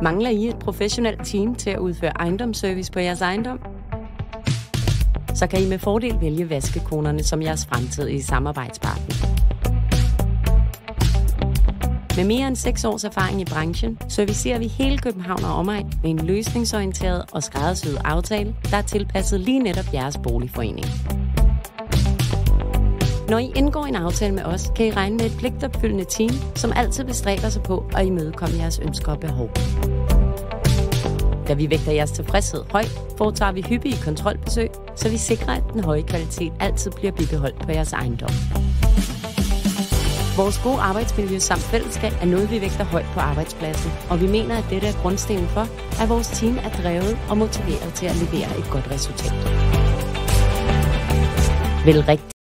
Mangler I et professionelt team til at udføre ejendomsservice på jeres ejendom? Så kan I med fordel vælge Vaskekonerne som jeres fremtidige samarbejdspartner. Med mere end 6 års erfaring i branchen, servicerer vi hele København og omegn med en løsningsorienteret og skræddersyet aftale, der er tilpasset lige netop jeres boligforening. Når I indgår en aftale med os, kan I regne med et pligtopfyldende team, som altid bestræber sig på at imødekomme jeres ønsker og behov. Da vi vægter jeres tilfredshed højt, foretager vi hyppige kontrolbesøg, så vi sikrer, at den høje kvalitet altid bliver bibeholdt på jeres ejendom. Vores gode arbejdsmiljø samt fællesskab er noget, vi vægter højt på arbejdspladsen, og vi mener, at dette er grundstenen for, at vores team er drevet og motiveret til at levere et godt resultat. Vælg rigtigt